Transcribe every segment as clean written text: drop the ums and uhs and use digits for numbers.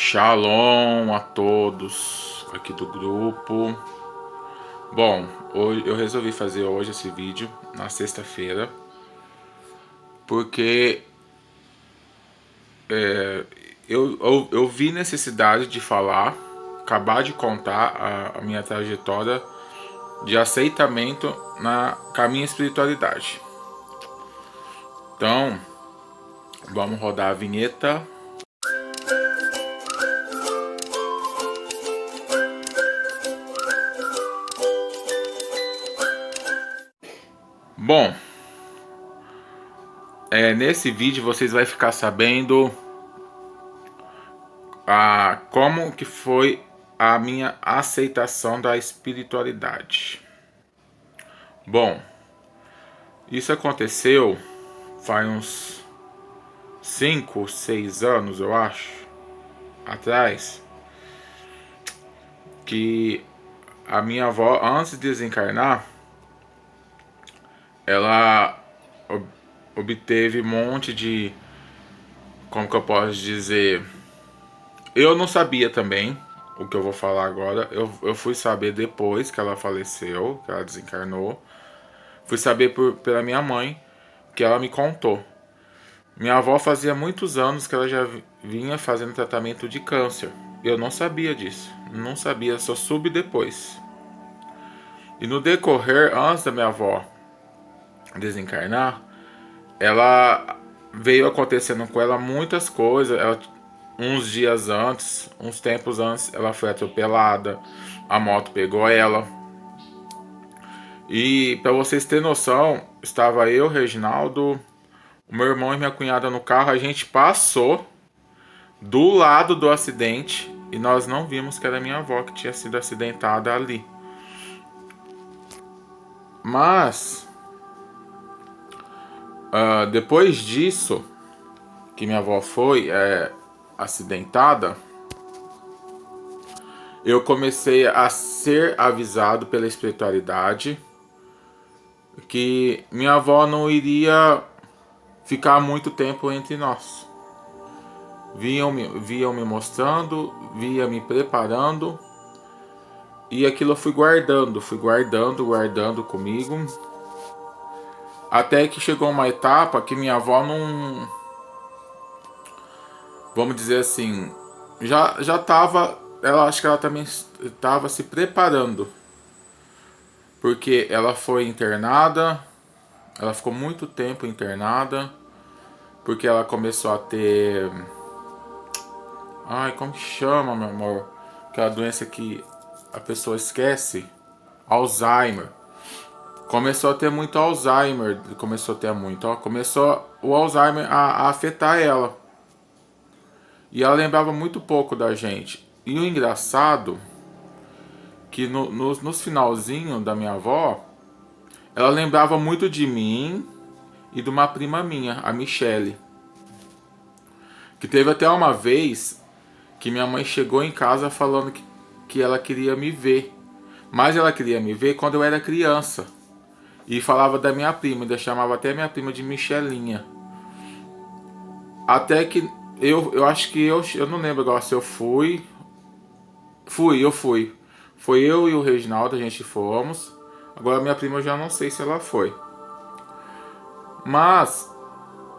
Shalom a todos aqui do grupo. Bom, hoje eu resolvi fazer hoje esse vídeo na sexta-feira porque eu vi necessidade de falar, acabar de contar a minha trajetória de aceitamento com a minha espiritualidade. Então, vamos rodar a vinheta. Bom, nesse vídeo vocês vão ficar sabendo como que foi a minha aceitação da espiritualidade. Bom, isso aconteceu faz uns 5, 6 anos, eu acho, atrás, que a minha avó, antes de desencarnar, ela obteve um monte de, como que eu posso dizer, eu não sabia também o que eu vou falar agora. Eu fui saber depois que ela faleceu, que ela desencarnou. Fui saber pela minha mãe, que ela me contou. Minha avó fazia muitos anos que ela já vinha fazendo tratamento de câncer. Eu não sabia disso. Não sabia, só soube depois. E no decorrer, antes da minha avó desencarnar, ela veio acontecendo com ela muitas coisas. Uns dias antes, uns tempos antes, ela foi atropelada, a moto pegou ela. E para vocês terem noção, estava eu, Reginaldo, o meu irmão e minha cunhada no carro. A gente passou do lado do acidente e nós não vimos que era minha avó que tinha sido acidentada ali. Mas depois disso, que minha avó foi acidentada, eu comecei a ser avisado pela espiritualidade que minha avó não iria ficar muito tempo entre nós. Viam me mostrando, via me preparando, e aquilo eu fui guardando comigo, até que chegou uma etapa que minha avó não, vamos dizer assim, já estava, acho que ela também estava se preparando, porque ela foi internada, ela ficou muito tempo internada, porque ela começou a ter, como que chama, meu amor, aquela doença que a pessoa esquece, Alzheimer. Começou a ter muito Alzheimer, começou o Alzheimer a afetar ela. E ela lembrava muito pouco da gente. E o engraçado, que nos finalzinhos da minha avó, ela lembrava muito de mim e de uma prima minha, a Michele. Que teve até uma vez que minha mãe chegou em casa falando que ela queria me ver. Mas ela queria me ver quando eu era criança. E falava da minha prima, ainda chamava até minha prima de Michelinha. Até que eu acho que eu não lembro agora se eu fui. Eu fui. Foi eu e o Reginaldo, a gente fomos. Agora minha prima eu já não sei se ela foi. Mas,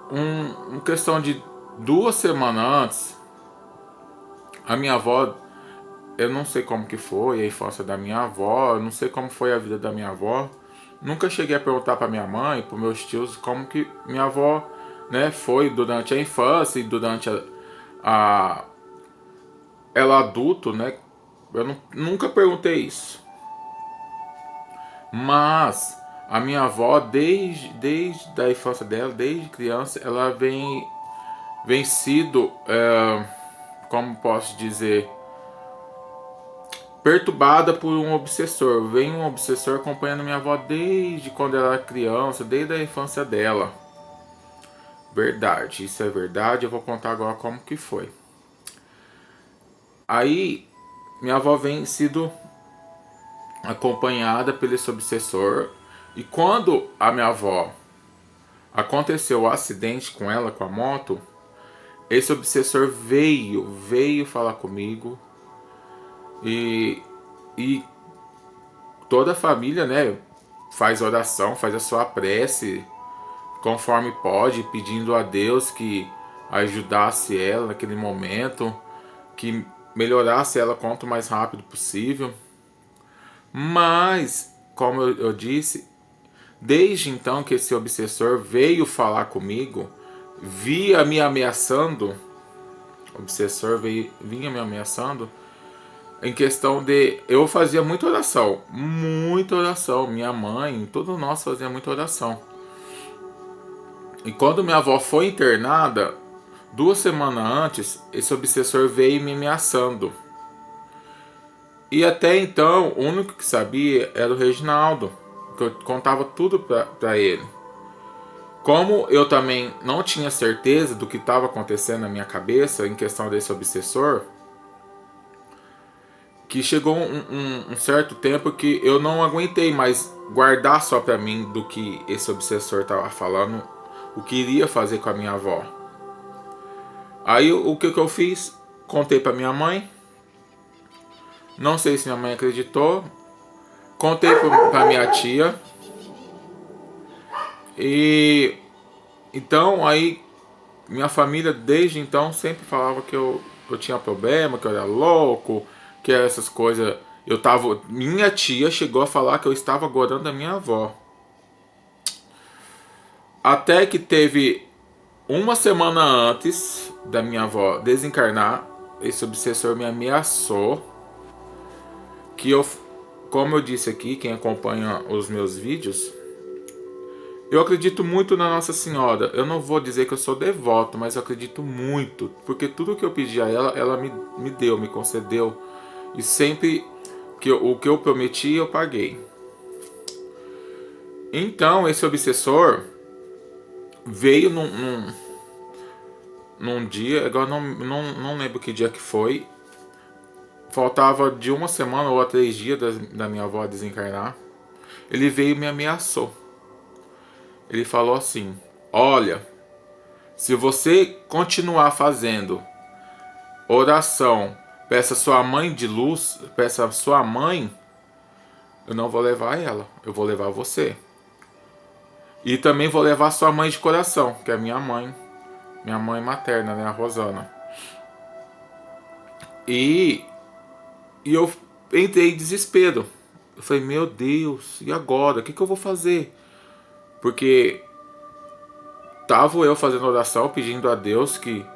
uma questão de 2 semanas antes, a minha avó, eu não sei como que foi a infância da minha avó, eu não sei como foi a vida da minha avó. Nunca cheguei a perguntar para minha mãe, para meus tios, como que minha avó, né, foi durante a infância e durante ela adulto, né? Eu nunca perguntei isso. Mas a minha avó, desde a infância dela, desde criança, ela vem sido, como posso dizer, perturbada por um obsessor. Vem um obsessor acompanhando minha avó desde quando ela era criança, desde a infância dela. Verdade, isso é verdade. Eu vou contar agora como que foi. Aí, minha avó vem sido acompanhada pelo esse obsessor. E quando a minha avó aconteceu o acidente com ela, com a moto, esse obsessor veio falar comigo e, e toda a família, né, faz oração, faz a sua prece conforme pode, pedindo a Deus que ajudasse ela naquele momento, que melhorasse ela quanto mais rápido possível. Mas, como eu disse, desde então que esse obsessor veio falar comigo, via me ameaçando, o obsessor vinha me ameaçando, em questão de... Eu fazia muita oração, minha mãe, todos nós fazíamos muita oração. E quando minha avó foi internada, 2 semanas antes, esse obsessor veio me ameaçando. E até então, o único que sabia era o Reginaldo, que eu contava tudo pra ele. Como eu também não tinha certeza do que estava acontecendo na minha cabeça em questão desse obsessor, que chegou um certo tempo que eu não aguentei mais guardar só pra mim do que esse obsessor estava falando, o que iria fazer com a minha avó. Aí o que eu fiz? Contei pra minha mãe. Não sei se minha mãe acreditou. Contei pra minha tia. E então aí minha família desde então sempre falava que eu tinha problema, que eu era louco, que essas coisas. Minha tia chegou a falar que eu estava gorando a minha avó. Até que teve 1 semana antes da minha avó desencarnar, esse obsessor me ameaçou que eu, como eu disse aqui, quem acompanha os meus vídeos, eu acredito muito na Nossa Senhora. Eu não vou dizer que eu sou devoto, mas eu acredito muito, porque tudo que eu pedi a ela, ela me deu, me concedeu. E sempre o que eu prometi, eu paguei. Então, esse obsessor veio num dia, agora não lembro que dia que foi. Faltava de 1 semana ou a 3 dias da minha avó desencarnar. Ele veio e me ameaçou. Ele falou assim: olha, se você continuar fazendo oração, peça sua mãe de luz, peça a sua mãe, eu não vou levar ela, eu vou levar você. E também vou levar sua mãe de coração, que é minha mãe materna, né, a Rosana. E eu entrei em desespero. Eu falei, meu Deus, e agora? O que eu vou fazer? Porque tava eu fazendo oração, pedindo a Deus que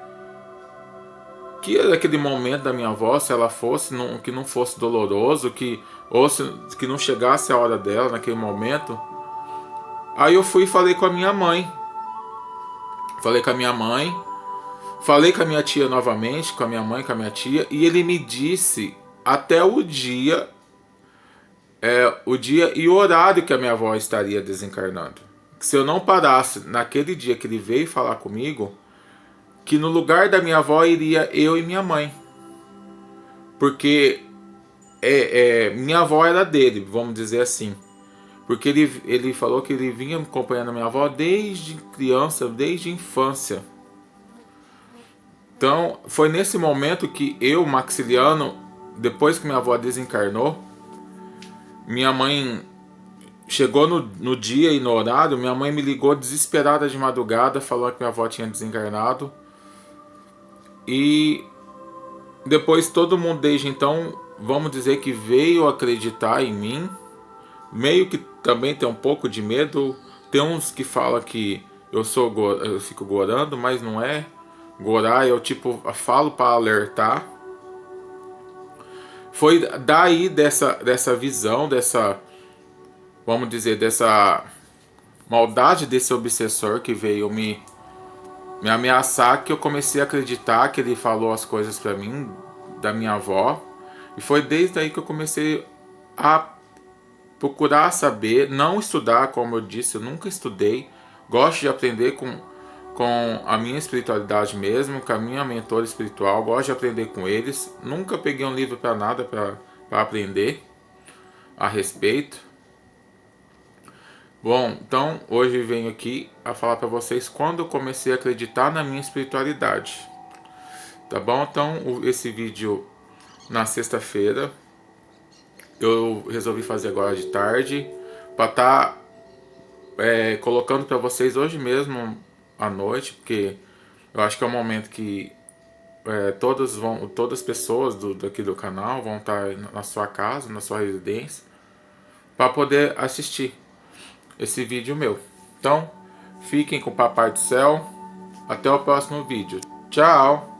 naquele momento da minha avó, se ela fosse, que não fosse doloroso, que não chegasse a hora dela naquele momento. Aí eu fui e falei com a minha mãe. Falei com a minha mãe, falei com a minha tia novamente, com a minha mãe, com a minha tia, e ele me disse até o dia e o horário que a minha avó estaria desencarnando. Se eu não parasse naquele dia que ele veio falar comigo, que no lugar da minha avó iria eu e minha mãe. Porque minha avó era dele, vamos dizer assim. Porque ele falou que ele vinha acompanhando a minha avó desde criança, desde a infância. Então, foi nesse momento que eu, Maxiliano, depois que minha avó desencarnou, minha mãe chegou no dia e no horário, minha mãe me ligou desesperada de madrugada, falou que minha avó tinha desencarnado. E depois todo mundo desde então, vamos dizer que veio acreditar em mim. Meio que também tem um pouco de medo. Tem uns que falam que eu fico gorando, mas não é. Gorar eu falo para alertar. Foi daí dessa visão, vamos dizer, dessa maldade desse obsessor que veio me ameaçar, que eu comecei a acreditar que ele falou as coisas para mim da minha avó. E foi desde aí que eu comecei a procurar saber, não estudar, como eu disse, eu nunca estudei. Gosto de aprender com a minha espiritualidade mesmo, com a minha mentora espiritual. Gosto de aprender com eles. Nunca peguei um livro para nada para aprender a respeito. Bom, então hoje venho aqui a falar para vocês quando eu comecei a acreditar na minha espiritualidade. tá bom? Então esse vídeo na sexta-feira eu resolvi fazer agora de tarde para estar colocando para vocês hoje mesmo à noite, porque eu acho que é o momento que todas as pessoas daqui do canal vão estar na sua casa, na sua residência, para poder assistir esse vídeo meu. Então, fiquem com o Papai do Céu. Até o próximo vídeo. Tchau!